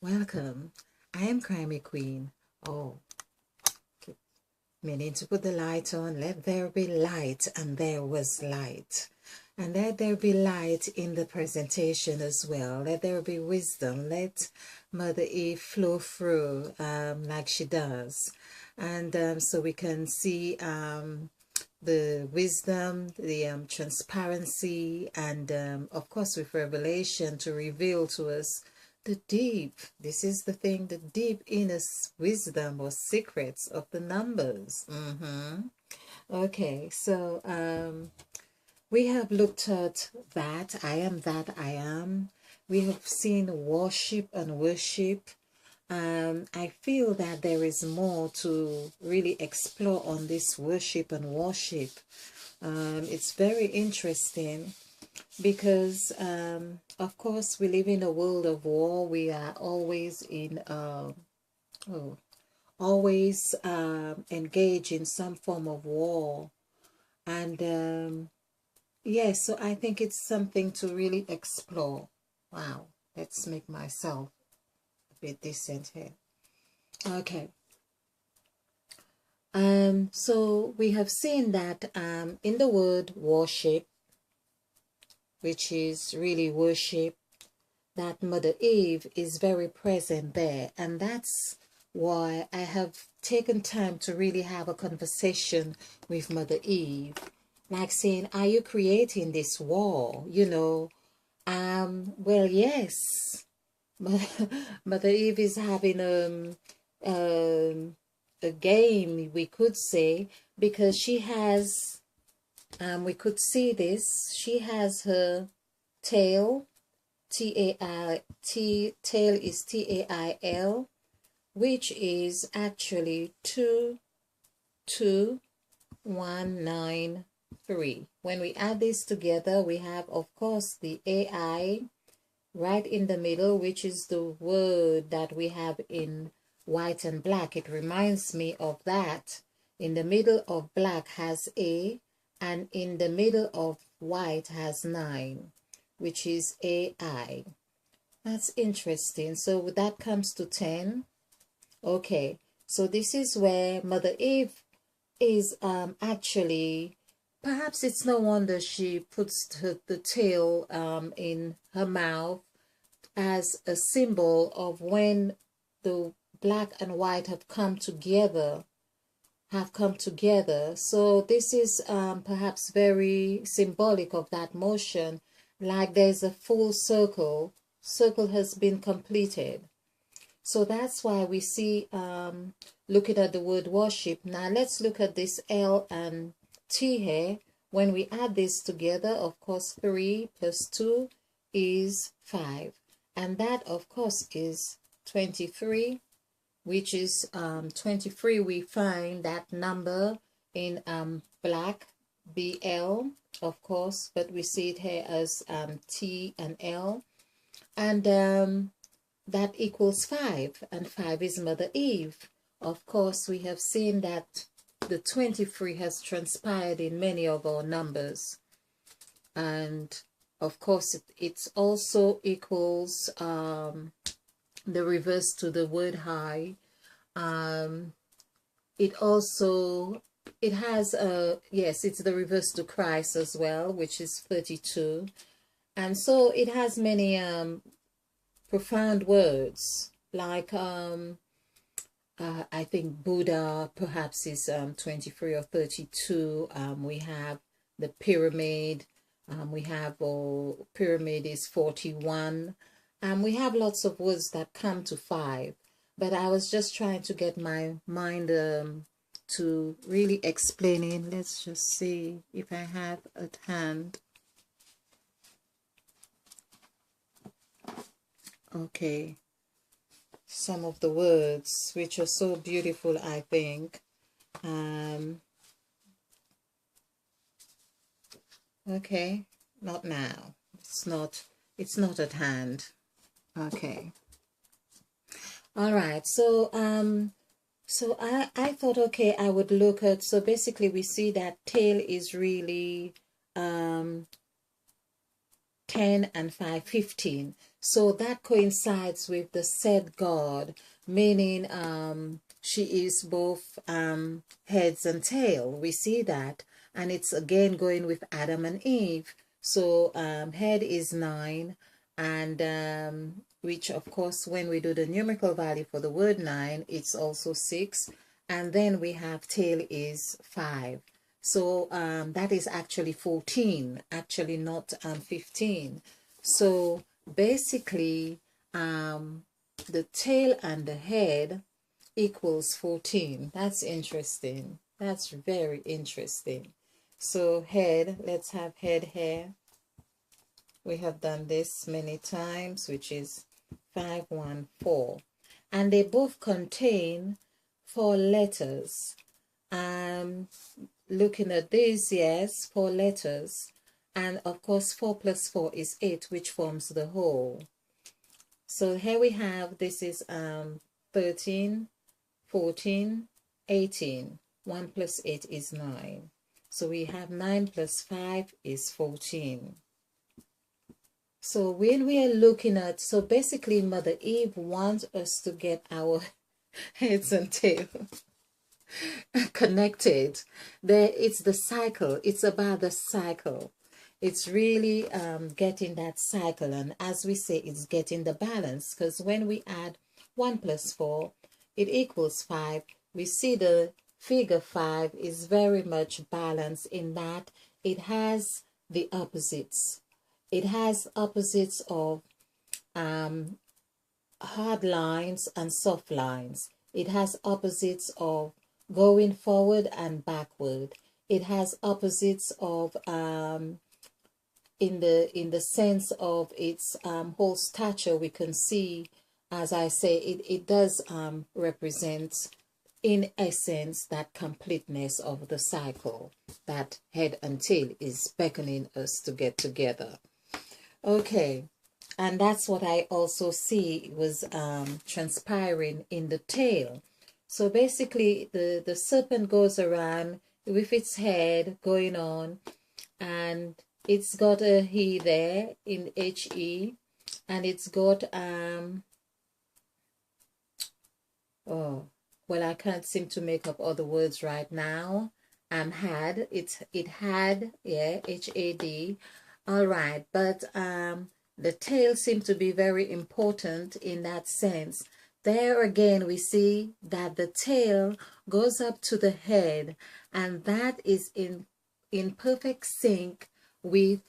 Welcome. I am Crimey Queen. Oh, meaning to put the light on. Let there be light, and there was light. And let there be light in the presentation as well. Let there be wisdom. Let Mother Eve flow through like she does. And so we can see the wisdom, the transparency, and of course with revelation to reveal to us the deep. This is the thing, the deep inner wisdom or secrets of the numbers. Okay, so we have looked at that I am. We have seen worship and worship. I feel that there is more to really explore on this worship and worship. It's very interesting because, of course, we live in a world of war. We are always engaged in some form of war. And yes, so I think it's something to really explore. Wow, let's make myself a bit decent here. Okay. So we have seen that in the word worship, which is really worship, that Mother Eve is very present there. And that's why I have taken time to really have a conversation with Mother Eve. Like saying, are you creating this war? Well, yes. Mother Eve is having a game, we could say, because she has, we could see this, she has her tail, tail is TAIL, which is actually 22193. When we add this together, we have, of course, the AI right in the middle, which is the word that we have in white and black. It reminds me of that. In the middle of black has A, and in the middle of white has 9, which is AI. That's interesting. So that comes to 10. Okay, so this is where Mother Eve is actually, perhaps it's no wonder she puts the tail in her mouth as a symbol of when the black and white have come together. So this is perhaps very symbolic of that motion, like there's a full circle has been completed. So that's why we see, looking at the word worship. Now let's look at this L and T here. When we add this together, of course, 3 plus 2 is 5. And that, of course, is 23, which is 23. We find that number in black, BL, of course, but we see it here as T and L. And that equals 5, and 5 is Mother Eve. Of course, we have seen that the 23 has transpired in many of our numbers. And of course, it also equals the reverse to the word high. It has yes, it's the reverse to Christ as well, which is 32. And so it has many profound words, like I think Buddha perhaps is 23 or 32. We have the pyramid. We have pyramid is 41. We have lots of words that come to 5. But I was just trying to get my mind to really explaining. Let's just see if I have at hand. Okay, some of the words which are so beautiful, I think. Okay, not now. It's not at hand. Okay. All right. So so I thought, okay, I would look at, so basically we see that tail is really 10 and 5, 15. So that coincides with the said God, meaning she is both heads and tail. We see that. And it's again going with Adam and Eve. So head is 9, and which of course when we do the numerical value for the word 9, it's also 6. And then we have tail is 5. So that is actually 14, actually not 15. So basically the tail and the head equals 14. That's interesting. That's very interesting. So head, let's have head here. We have done this many times, which is 514, and they both contain 4 letters. Looking at this, yes, 4 letters, and of course 4 plus 4 is 8, which forms the whole. So here we have, this is 13, 14, 18. 1 plus 8 is 9. So we have 9 plus 5 is 14. So when we are looking at, so basically Mother Eve wants us to get our heads and tail connected. There, it's the cycle. It's about the cycle. It's really getting that cycle, and as we say, it's getting the balance, because when we add 1 plus 4, it equals 5. We see the figure 5 is very much balanced in that it has the opposites. It has opposites of hard lines and soft lines. It has opposites of going forward and backward. It has opposites of in the sense of its whole stature. We can see, as I say, it does represent in essence that completeness of the cycle that head and tail is beckoning us to get together. Okay, and that's what I also see was transpiring in the tail. So basically the serpent goes around with its head going on, and it's got a he there in he, and it's got oh well, I can't seem to make up other words right now. Had, it had, yeah, had. All right, but the tail seemed to be very important in that sense. There again, we see that the tail goes up to the head, and that is in perfect sync with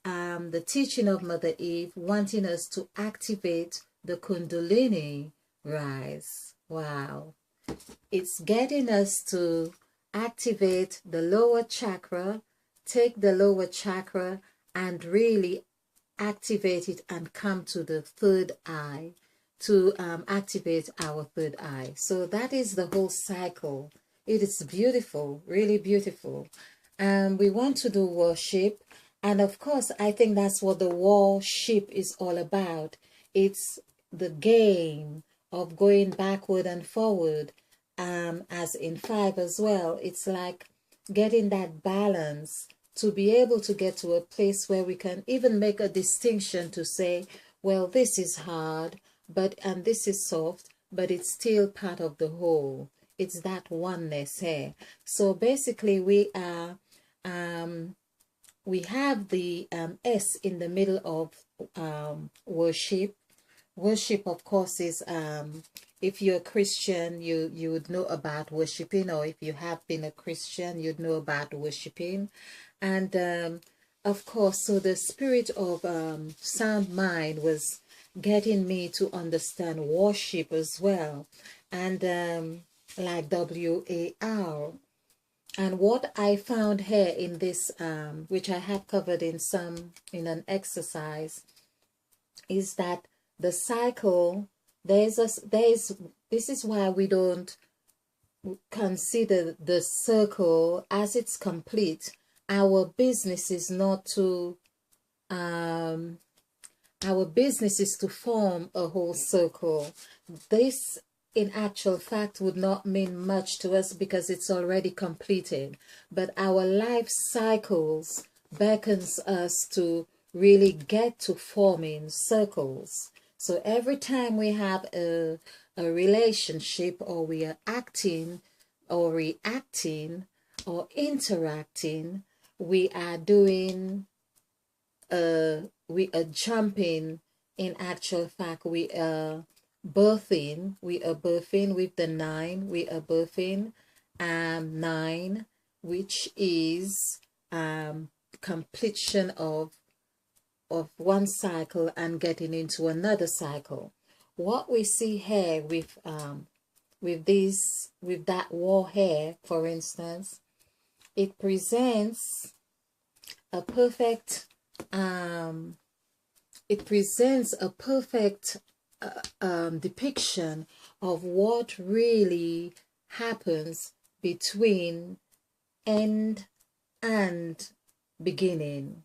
the teaching of Mother Eve, wanting us to activate the Kundalini rise. Wow. It's getting us to activate the lower chakra, take the lower chakra and really activate it and come to the third eye, to activate our third eye. So that is the whole cycle. It is beautiful, really beautiful. We want to do worship, and of course I think that's what the worship is all about. It's the game of going backward and forward, as in 5 as well. It's like getting that balance to be able to get to a place where we can even make a distinction to say, well, this is hard, and this is soft, but it's still part of the whole. It's that oneness here. So basically we are we have the S in the middle of worship. Worship, of course, is if you're a Christian, you would know about worshiping, or if you have been a Christian, you'd know about worshiping. And of course, so the spirit of sound mind was getting me to understand worship as well, and like WAR. And what I found here in this, which I have covered in an exercise, is that the cycle, this is why we don't consider the circle as it's complete. Our business is not to form a whole circle. This in actual fact would not mean much to us because it's already completed, but our life cycles beckons us to really get to forming circles. So every time we have a relationship, or we are acting or reacting or interacting, we are doing we are jumping. In actual fact, we are birthing with the 9. We are birthing 9, which is completion of one cycle and getting into another cycle. What we see here with that war here, for instance, it presents a perfect depiction of what really happens between end and beginning.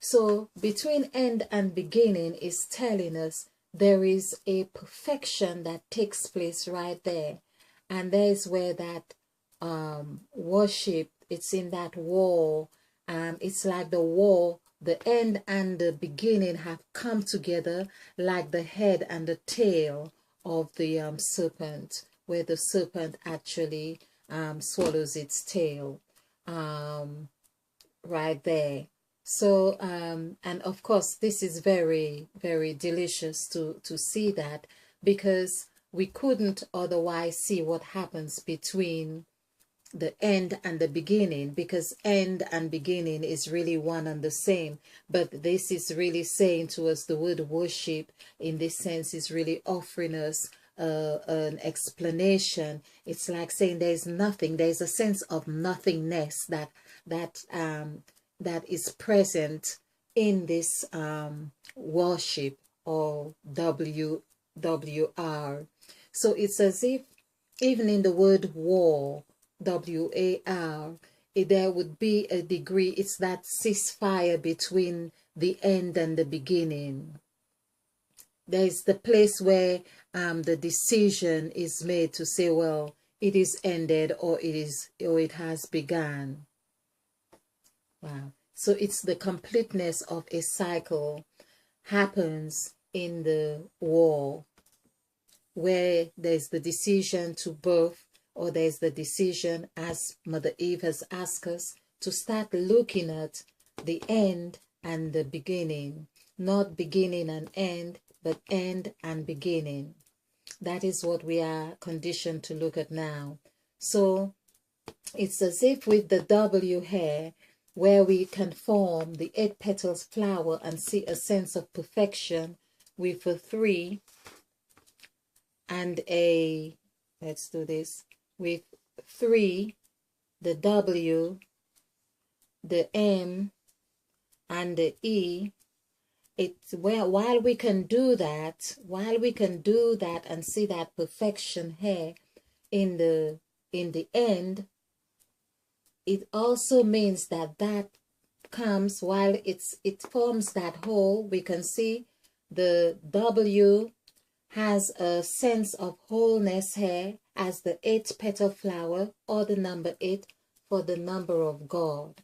So between end and beginning is telling us there is a perfection that takes place right there. And there's where that worship, it's in that war. It's like the war, the end and the beginning have come together like the head and the tail of the serpent, where the serpent actually swallows its tail right there. So and of course this is very, very delicious to see that, because we couldn't otherwise see what happens between the end and the beginning, because end and beginning is really one and the same. But this is really saying to us, the word worship in this sense is really offering us an explanation. It's like saying there's nothing, there's a sense of nothingness that is present in this worship, or WWR. So it's as if even in the word war, WAR, there would be a degree, it's that ceasefire between the end and the beginning. There's the place where the decision is made to say, well, it is ended, or it has begun. Wow. So it's the completeness of a cycle happens in the war, where there's the decision to birth, or there's the decision, as Mother Eve has asked us, to start looking at the end and the beginning. Not beginning and end, but end and beginning. That is what we are conditioned to look at now. So it's as if with the W here, where we can form the 8 petals flower and see a sense of perfection with a 3 and a, let's do this, with 3, the W, the M, and the E. It's where, while we can do that and see that perfection here in the end, it also means that comes while it forms that whole. We can see the W has a sense of wholeness here as the 8 petal flower, or the number 8 for the number of God.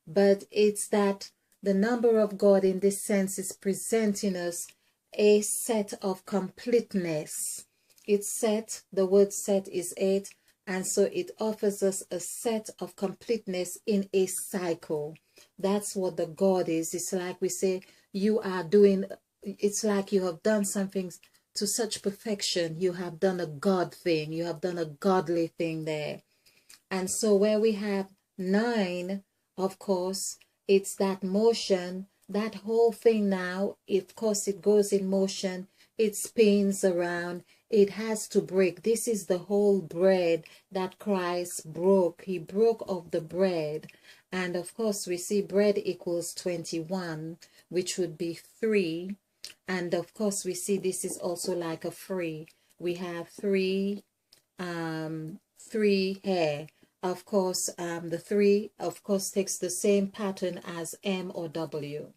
But it's that the number of God in this sense is presenting us a set of completeness. It's set, the word set is 8, and so it offers us a set of completeness in a cycle. That's what the God is. It's like we say, you are doing, it's like you have done something to such perfection. You have done a God thing. You have done a godly thing there. And so where we have 9, of course, it's that motion, that whole thing now, of course, it goes in motion. It spins around. It has to break. This is the whole bread that Christ broke. He broke of the bread. And of course, we see bread equals 21, which would be 3. And of course, we see this is also like a 3. We have 3 here. Of course, the 3, of course, takes the same pattern as M or W.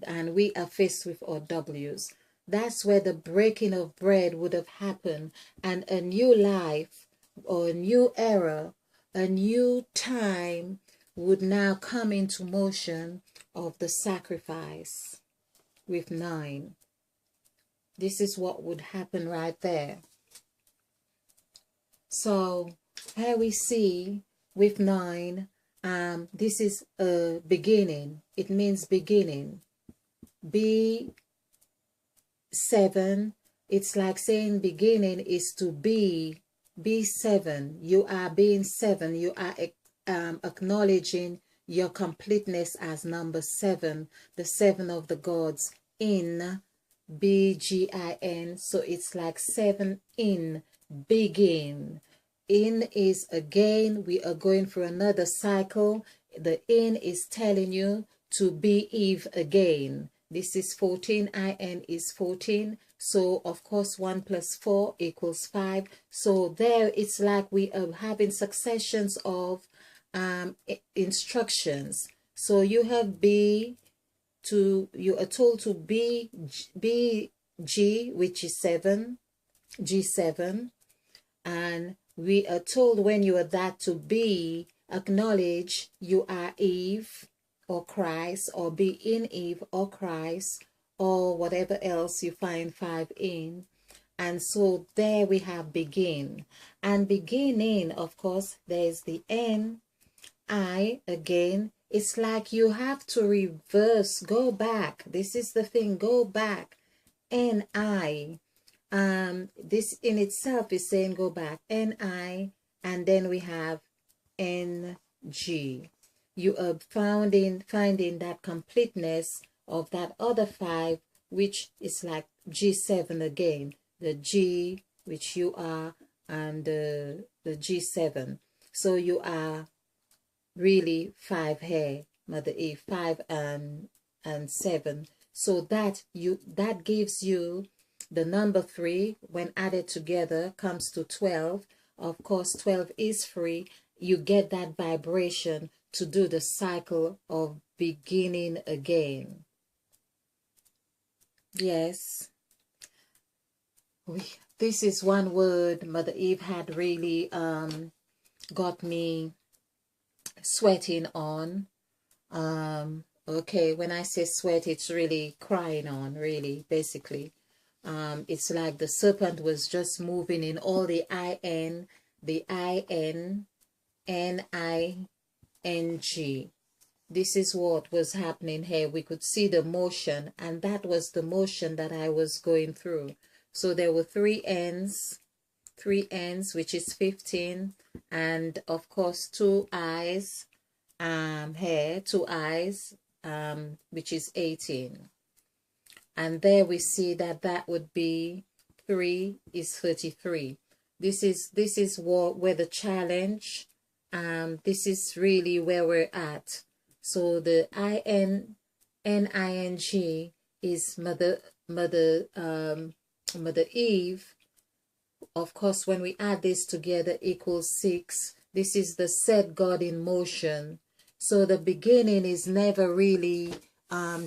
And we are faced with our W's. That's where the breaking of bread would have happened, and a new life or a new era, a new time would now come into motion, of the sacrifice with 9. This is what would happen right there. So here we see with 9, this is a beginning. It means beginning. B7, it's like saying beginning is to be 7. You are being 7. You are acknowledging your completeness as number 7, the 7 of the gods in begin. So it's like 7 in, begin. In is again, we are going for another cycle. The in is telling you to be Eve again. This is 14, in is 14. So of course 1 plus 4 equals 5. So there it's like we are having successions of instructions. So you have you are told to be G, which is 7, G7, and we are told when you are that to be, acknowledge you are Eve or Christ, or be in Eve or Christ, or whatever else you find 5 in. And so there we have begin. And beginning, of course, there's the N, I again. It's like you have to reverse, go back. This is the thing, go back. N-I. This in itself is saying go back. N-I, and then we have N-G. You are finding that completeness of that other 5, which is like G7 again. The G, which you are, and the G7. So you are really 5 here, Mother Eve, 5 and 7. So that gives you the number 3 when added together comes to 12. Of course 12 is free. You get that vibration to do the cycle of beginning again. Yes, this is one word Mother Eve had really got me sweating on. Okay, when I say sweat, it's really crying on, really, basically. It's like the serpent was just moving in all the I-N, the I-N, N-I-N-G. This is what was happening here. We could see the motion, and that was the motion that I was going through. So there were 3 N's, which is 15, and of course 2 I's here, 2 I's, which is 18. And there we see that would be 3 is 33. This is where the challenge, this is really where we're at. So the I-N-N-I-N-G is Mother Eve. Of course, when we add this together equals 6. This is the set God in motion. So the beginning is never really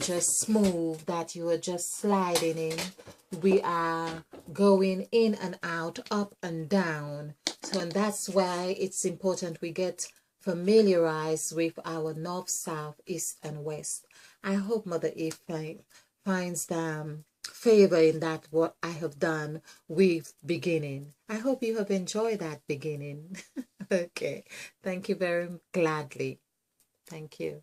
just smooth, that you are just sliding in. We are going in and out, up and down. So, and that's why it's important we get familiarized with our north, south, east, and west. I hope Mother Eve finds favor in that what I have done with beginning. I hope you have enjoyed that beginning. Okay, thank you very gladly. Thank you.